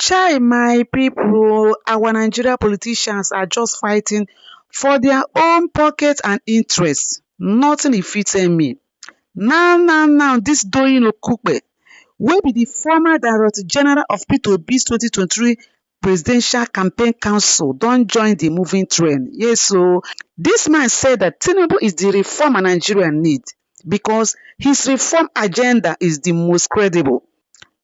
Chai, my people, our Nigeria politicians are just fighting for their own pocket and interests. Nothing if fit me. Now, this Doyin Okukpe, wey be the former Director General of P2B's 2023 Presidential Campaign Council, don join the moving trend. Yes, so this man said that Tinubu is the reformer Nigeria need because his reform agenda is the most credible.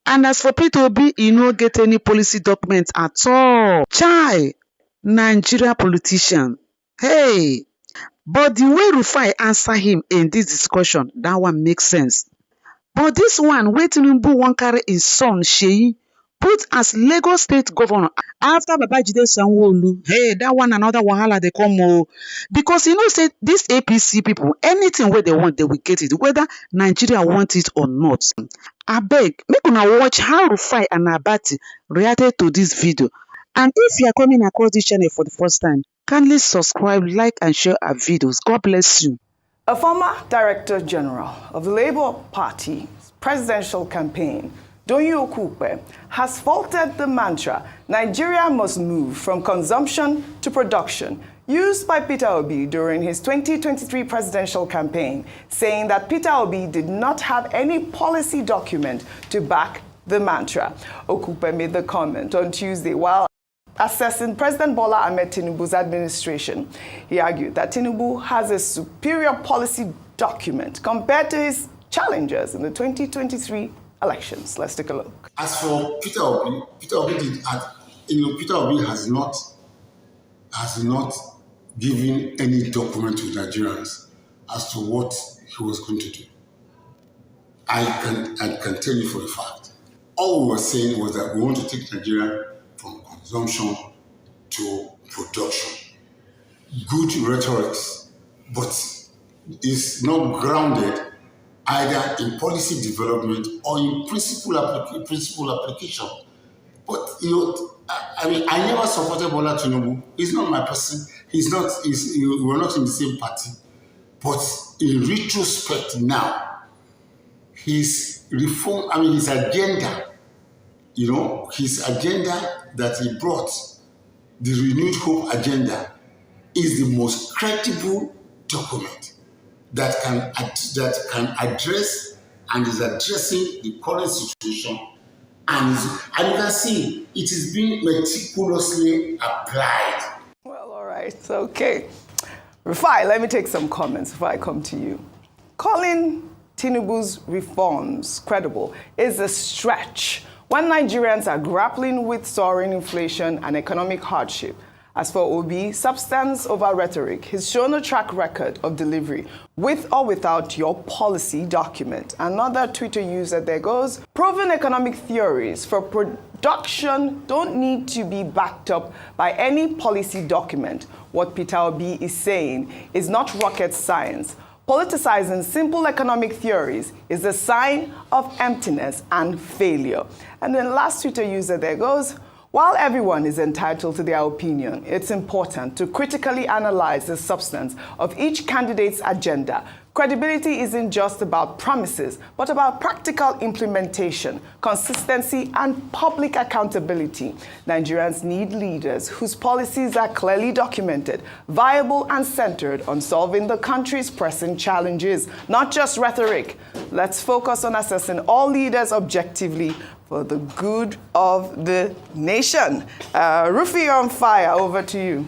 And as for P2B, he no get any policy document at all. Chai, Nigeria politician. Hey, but the way Rufai answer him in this discussion, that one makes sense. But this one, wey Tinubu wan carry his son Seyi put as Lagos State Governor after Babajide Sanwo-Olu. Hey, that one another wahala dey come o. Because you know say these APC people, anything wey they want, they will get it, whether Nigeria want it or not. Abeg, make una watch how Rufai and Abati reacted to this video. And if you are coming across this channel for the first time, kindly subscribe, like and share our videos. God bless you. A former Director General of the Labour Party's presidential campaign, Doyin Okukpe, has faulted the mantra, Nigeria must move from consumption to production, used by Peter Obi during his 2023 presidential campaign, saying that Peter Obi did not have any policy document to back the mantra. Okukpe made the comment on Tuesday while assessing President Bola Ahmed Tinubu's administration. He argued that Tinubu has a superior policy document compared to his challengers in the 2023 elections. Let's take a look. As for Peter Obi has not given any document to Nigerians as to what he was going to do. I can tell you for a fact. All we were saying was that we want to take Nigeria from consumption to production. Good rhetoric, but it's not grounded either in policy development or in principle application. But I never supported Bola Tinubu. He's not my person. We're not in the same party. But in retrospect now, his reform, his agenda, his agenda that he brought, the Renewed Hope agenda, is the most credible document that can address and is addressing the current situation. And you can see it is being meticulously applied. Well, all right, okay. Rufai, let me take some comments before I come to you. Calling Tinubu's reforms credible is a stretch when Nigerians are grappling with soaring inflation and economic hardship. As for Obi, substance over rhetoric, he's shown a track record of delivery with or without your policy document. Another Twitter user there goes, proven economic theories for production don't need to be backed up by any policy document. What Peter Obi is saying is not rocket science. Politicizing simple economic theories is a sign of emptiness and failure. And then last Twitter user there goes, while everyone is entitled to their opinion, it's important to critically analyze the substance of each candidate's agenda. Credibility isn't just about promises, but about practical implementation, consistency, and public accountability. Nigerians need leaders whose policies are clearly documented, viable, and centered on solving the country's pressing challenges, not just rhetoric. Let's focus on assessing all leaders objectively for the good of the nation. Rufai, you're on fire. Over to you.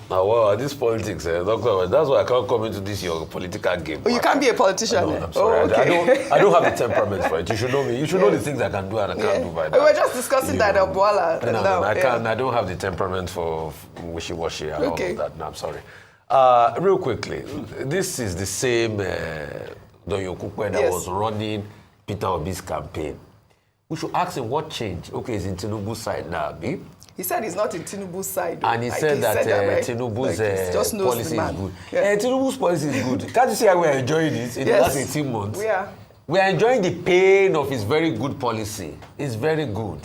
Well, this politics, Doctor, that's why I can't come into this your political game. Oh, you can't be a politician. No, I'm sorry. Oh, okay. I don't have the temperament for it. You should know me. You should know the things I can do and I can't do by that. We were just discussing that at Bola. I don't have the temperament for wishy-washy and all of that. No, I'm sorry. Real quickly, this is the same Doyin Okukpe that was running Peter Obi's campaign. We should ask him what changed. Okay, he's in Tinubu's side now, Abi. He said he's not in Tinubu's side. And he said that Tinubu's policy is good. Yeah. Tinubu's policy is good. Can't you see how we're enjoying it in the last 18 months? We are enjoying the pain of his very good policy. It's very good.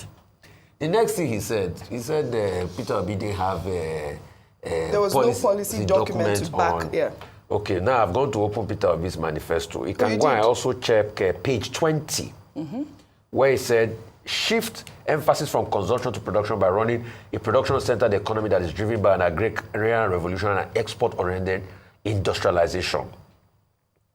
The next thing he said Peter Obi didn't have there was no policy document to back. Okay, now I've gone to open Peter Obi's manifesto. You can go and also check page 20, where he said shift emphasis from consumption to production by running a production-centered economy that is driven by an agrarian revolution and export-oriented industrialization.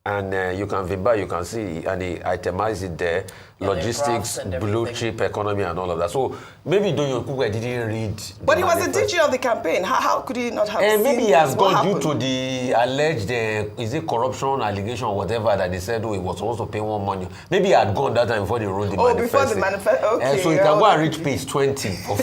And you can see, and he itemized it there, logistics, blue chip economy, and all of that. So maybe Doyin Okukpe didn't read. But he was the DG of the campaign. How could he not have seen maybe he has gone due happened? to the alleged, is it corruption allegation or whatever that they said, he was supposed to pay more money. Maybe he had gone that time before they wrote the manifesto. Before the manifesto, okay. So he can go and reach page 20 for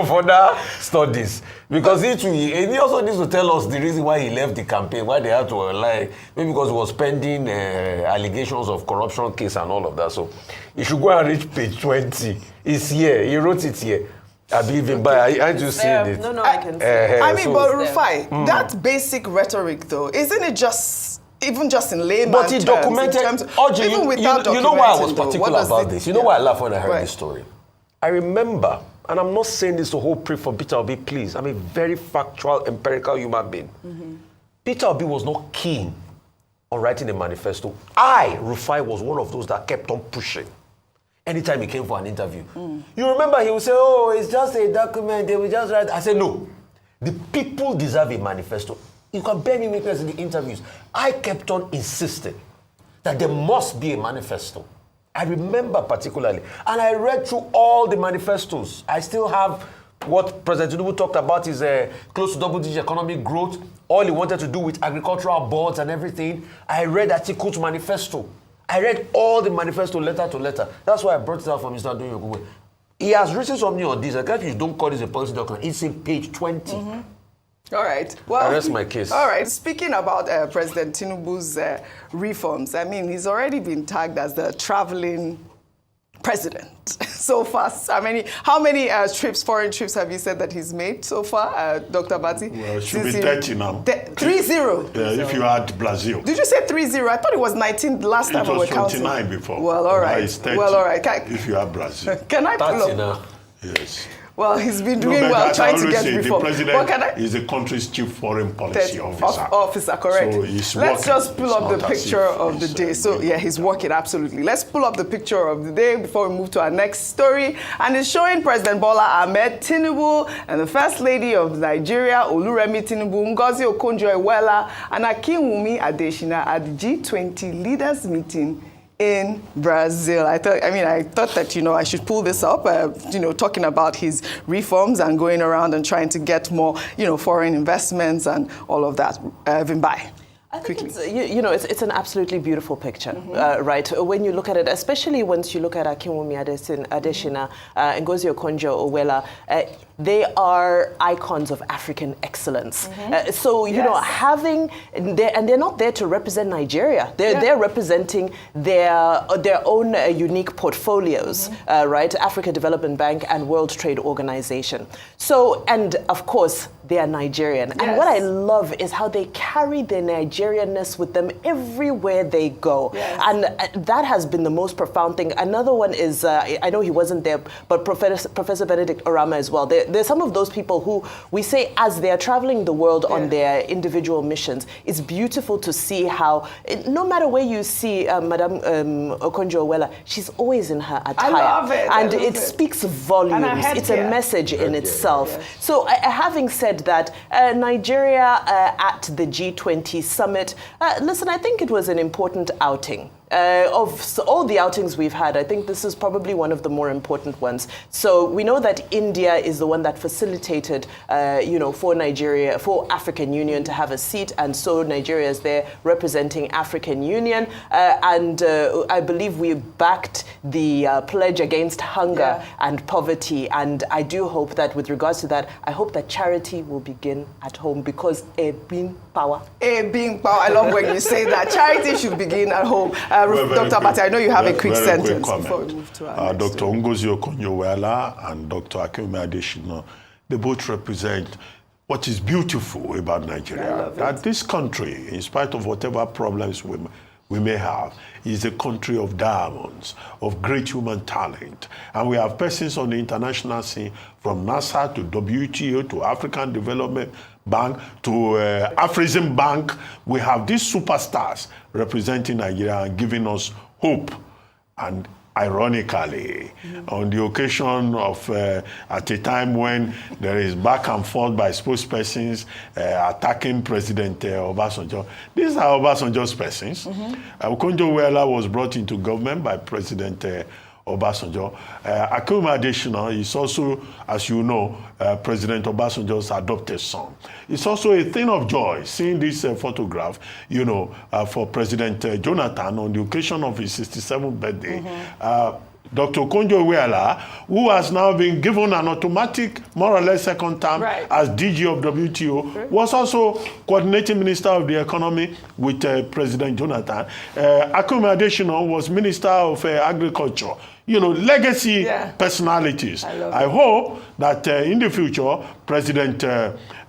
further studies. Because he also needs to tell us the reason why he left the campaign, why they had to lie. Maybe because he was pending allegations of corruption case and all of that. So he should go and reach page 20. It's here. He wrote it here. I believe him. But aren't you seeing it? No, I can see it. I mean, but Rufai, that basic rhetoric, though, isn't it just... Even just in layman's But he terms, documented... even without you know why I was documenting, particular about this? You know why I laughed when I heard Right. this story? I remember, and I'm not saying this to hold proof for Peter Obi, please. I'm a very factual, empirical human being. Peter Obi was not keen on writing a manifesto. Rufai, was one of those that kept on pushing. Anytime he came for an interview. You remember he would say, it's just a document, they will just write. I said, no. The people deserve a manifesto. You can bear me witness in the interviews. I kept on insisting that there must be a manifesto. I remember particularly. And I read through all the manifestos. I still have what President Tinubu talked about is close to double-digit economic growth. All he wanted to do with agricultural boards and everything. I read Atiku's manifesto. I read all the manifesto letter to letter. That's why I brought it out for Mr. Doyin Okukpe. He has written something on this. I guess you don't call this a policy document. It's in page 20. All right. Well, I rest my case. All right. Speaking about President Tinubu's reforms, I mean, he's already been tagged as the traveling president so far. How many foreign trips have you said that he's made so far, Dr. Bati? Well, it should be 30 now. 30? If you add Brazil. Did you say 30? I thought it was 19 last time we were counting. It was 29 before. Well, all right. Now it's 30 well, all right. if you add Brazil. Can I pull 30 up? now. Yes. Well, he's been doing well trying to get reform. The president is the country's chief foreign policy officer, correct. So he's Let's working. just pull up the picture of the day. So, yeah, he's working, absolutely. Let's pull up the picture of the day before we move to our next story. And it's showing President Bola Ahmed Tinubu and the First Lady of Nigeria, Oluremi Tinubu, Ngozi Okonjo-Iweala, and Akinwumi Adesina at the G20 leaders meeting in Brazil. I thought that, I should pull this up, talking about his reforms and going around and trying to get more, foreign investments and all of that. Vimbai. I think it's an absolutely beautiful picture, right? When you look at it, especially once you look at Akinwumi Adesina and Ngozi Okonjo-Iweala, they are icons of African excellence. They're not there to represent Nigeria. They're representing their own unique portfolios, right? Africa Development Bank and World Trade Organization. So, and of course, they are Nigerian. Yes. And what I love is how they carry their Nigerianness with them everywhere they go. Yes. And that has been the most profound thing. Another one is, I know he wasn't there, but Professor Benedict Orama as well. There's some of those people who we say as they're traveling the world on their individual missions, it's beautiful to see how, no matter where you see Madame Okonjo-Iweala, she's always in her attire. I love it. And it speaks volumes. It's a message in itself. Yes. So having said that, Nigeria at the G20 summit, listen, I think it was an important outing. Of all the outings we've had, I think this is probably one of the more important ones. So we know that India is the one that facilitated, for Nigeria, for African Union to have a seat, and so Nigeria is there representing African Union. And I believe we backed the pledge against hunger and poverty. And I do hope that with regards to that, I hope that charity will begin at home, because a being power. A being power. I love when you say that. Charity should begin at home. Dr. Bati, I know you have a quick sentence before we move to our next Dr. Ngozi Okonjo-Iweala and Dr. Akinwumi Adesina, they both represent what is beautiful about Nigeria. That this country, in spite of whatever problems we may have, is a country of diamonds, of great human talent. And we have persons on the international scene, from NASA to WTO to African Development Bank to Afrexim Bank. We have these superstars representing Nigeria and giving us hope. And ironically, on the occasion of, at a time when there is back and forth by spokespersons attacking President Obasanjo. These are Obasanjo's persons. Okonjo-Iweala was brought into government by President Obasanjo. Akinwumi Adesina is also, as you know, President Obasanjo's adopted son. It's also a thing of joy seeing this photograph, you know, for President Jonathan on the occasion of his 67th birthday. Dr. Okonjo-Iweala, who has now been given an automatic, more or less second term as DG of WTO, was also coordinating Minister of the Economy with President Jonathan. Akinwumi Adesina was Minister of Agriculture. You know, legacy personalities. I hope that in the future, President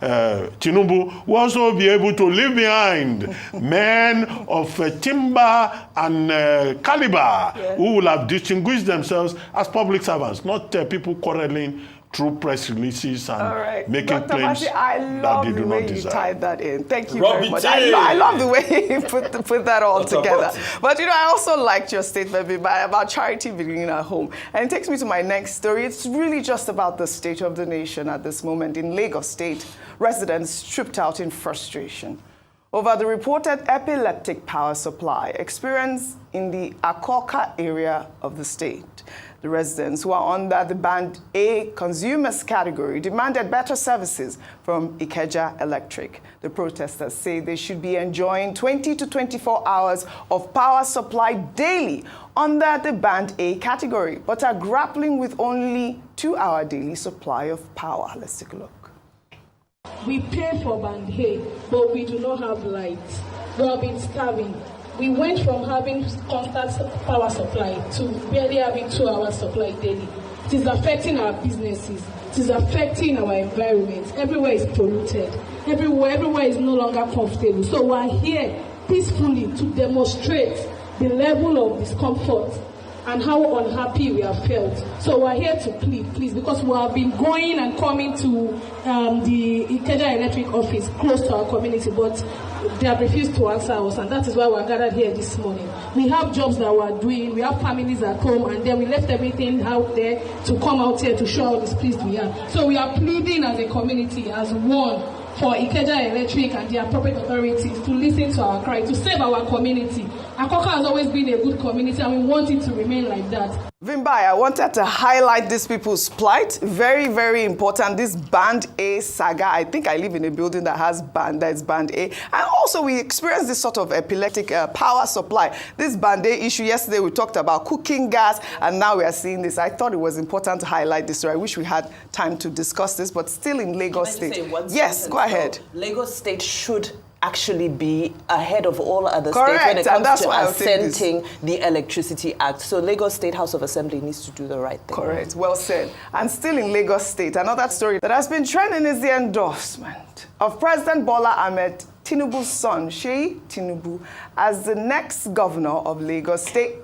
Tinubu will also be able to leave behind men of timber and caliber who will have distinguished themselves as public servants, not people quarreling through press releases and making Dr. claims that they do not deserve. You tied that in. Thank you very much. I love the way you put that all together. But you know, I also liked your statement about charity beginning at home. And it takes me to my next story. It's really just about the state of the nation at this moment. In Lagos State, residents tripped out in frustration over the reported epileptic power supply experienced in the Akoka area of the state. The residents who are under the Band A consumers category demanded better services from Ikeja Electric. The protesters say they should be enjoying 20 to 24 hours of power supply daily under the Band A category, but are grappling with only 2-hour daily supply of power. Let's take a look. We pay for Band A, but we do not have lights. We have been starving. We went from having constant power supply to barely having 2-hour supply daily. It is affecting our businesses. It is affecting our environment. Everywhere is polluted. Everywhere is no longer comfortable. So we are here peacefully to demonstrate the level of discomfort and how unhappy we have felt. So we're here to plead, please, because we have been going and coming to the Ikeja Electric office close to our community, but they have refused to answer us, and that is why we're gathered here this morning. We have jobs that we're doing, we have families at home, and then we left everything out there to come out here to show how displeased we are. So we are pleading as a community, as one, for Ikeja Electric and the appropriate authorities to listen to our cry, to save our community. Akoka has always been a good community, and we want it to remain like that. Vimbai, I wanted to highlight these people's plight. Very, very important. This Band A saga. I think I live in a building that has that's Band A. And also we experienced this sort of epileptic power supply. This Band A issue, yesterday we talked about cooking gas, and now we are seeing this. I thought it was important to highlight this, so I wish we had time to discuss this, but still in Lagos State. Yes, go ahead. Lagos State should actually be ahead of all other states when it comes to assenting the Electricity Act. So Lagos State House of Assembly needs to do the right thing. Correct. Well said. And still in Lagos State, another story that has been trending is the endorsement of President Bola Ahmed Tinubu's son, Seyi Tinubu, as the next governor of Lagos State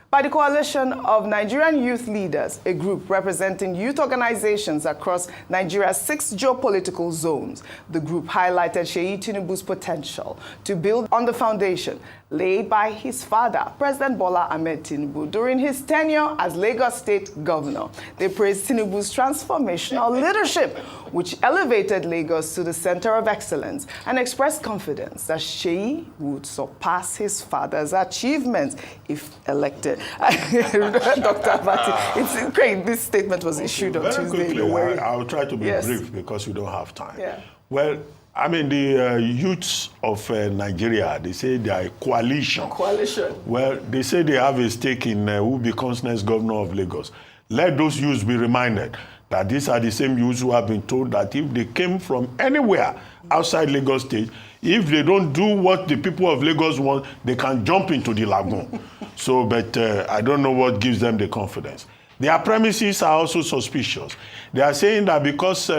by the coalition of Nigerian youth leaders, a group representing youth organizations across Nigeria's 6 geopolitical zones. The group highlighted Seyi Tinubu's potential to build on the foundation laid by his father, President Bola Ahmed Tinubu, during his tenure as Lagos State governor. They praised Tinubu's transformational leadership, which elevated Lagos to the center of excellence, and expressed confidence that Seyi would surpass his father's achievements if elected. Dr. Abati, it's great. This statement was issued on Tuesday. Quickly, I'll try to be brief because we don't have time. Well, I mean, the youths of Nigeria, they say they are a coalition. Well, they say they have a stake in who becomes next governor of Lagos. Let those youths be reminded that these are the same youths who have been told that if they came from anywhere outside Lagos State, if they don't do what the people of Lagos want, they can jump into the lagoon. So, but I don't know what gives them the confidence. Their premises are also suspicious. They are saying that because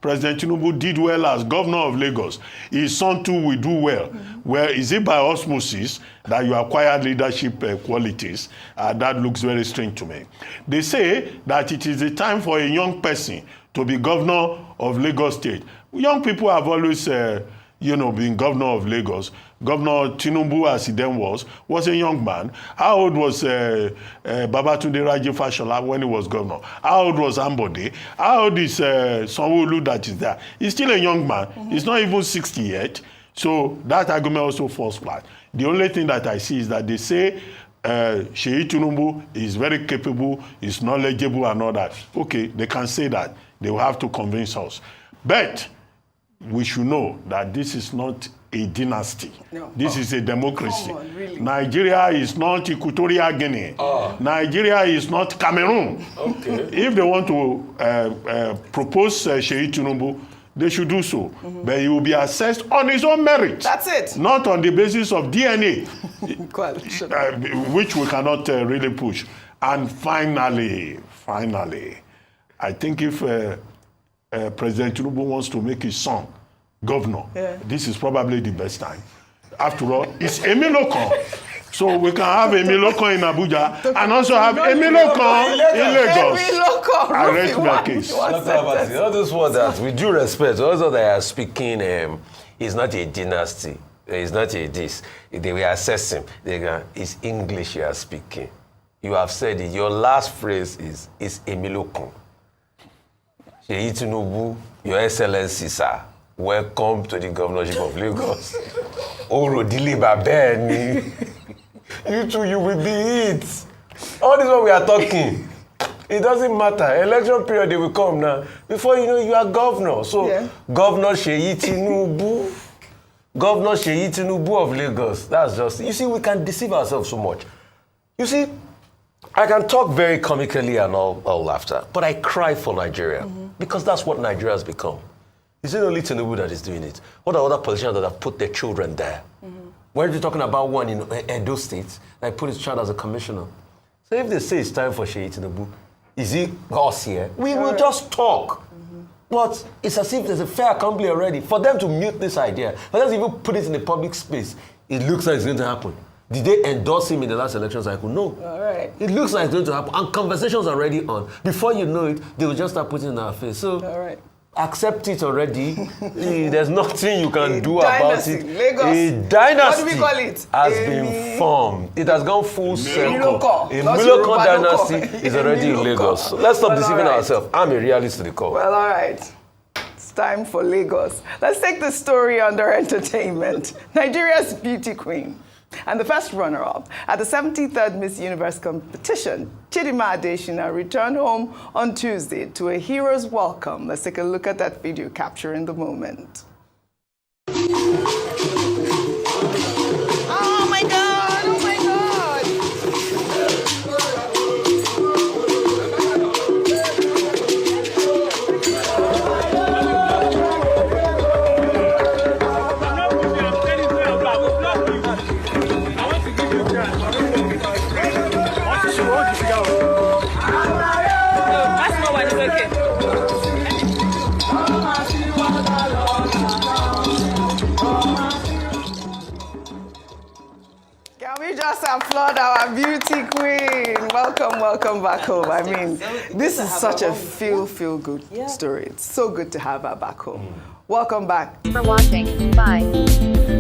President Tinubu did well as governor of Lagos, his son too will do well. Well, is it by osmosis that you acquire leadership qualities? That looks very strange to me. They say that it is a time for a young person to be governor of Lagos State. Young people have always been governor of Lagos, Governor Tinubu, as he then was a young man. How old was Babatunde Raji Fashola when he was governor? How old was Ambode? How old is Sanwo-Olu that is there? He's still a young man. He's not even 60 yet. So that argument also falls flat. The only thing that I see is that they say Seyi Tinubu is very capable, is knowledgeable and all that. Okay, they can say that. They will have to convince us. But we should know that this is not a dynasty. No. This is a democracy. Come on, really? Nigeria is not Equatorial Guinea. Nigeria is not Cameroon. Okay. If they want to propose Seyi Tinubu, they should do so. But he will be assessed on his own merit. That's it. Not on the basis of DNA, which we cannot really push. And finally, I think if President Tinubu wants to make his son governor, this is probably the best time. After all, it's Emilokon. So we can have Emilokon in Abuja and also have Emilokon in Lagos. I rest my case. All those words that, with due respect, also they are speaking, is not a dynasty. It's not a this. They will assess him. It's English you are speaking. You have said it. Your last phrase is Emilokon. Seyi Tinubu, Your Excellency, sir. Welcome to the governorship of Lagos. Orodile Babeni. You two, you will be it. All this what we are talking. It doesn't matter. Election period, they will come now. Before you know, you are governor. So, Governor Seyi Tinubu. Governor Seyi Tinubu of Lagos. That's just, you see, we can deceive ourselves so much. You see, I can talk very comically and all laughter, but I cry for Nigeria because that's what Nigeria has become. Is it only Tinubu that is doing it? What are other politicians that have put their children there? We're talking about one in Edo State that put his child as a commissioner. So if they say it's time for Seyi Tinubu, is it us here? We will just talk. But it's as if there's a fair assembly already. For them to mute this idea, for them to even put it in the public space, it looks like it's going to happen. Did they endorse him in the last election cycle? No. All right. It looks like it's going to happen. And conversations are already on. Before you know it, they will just start putting it in our face. So, all right. Accept it already. There's nothing you can do about it. Lagos. A dynasty, what do we call it? Has been formed. It has gone full circle. A Not Miloko dynasty is already in Lagos. So let's stop deceiving ourselves. I'm a realist to the core. Well, all right. It's time for Lagos. Let's take the story under entertainment. Nigeria's beauty queen and the first runner-up at the 73rd Miss Universe competition, Chidinma Adesina, returned home on Tuesday to a hero's welcome. Let's take a look at that video capturing the moment. Oh my God! Oh my God! Just applaud our beauty queen. Welcome back home. I mean, this is such a feel good story. It's so good to have her back home. Welcome back. For watching. Bye.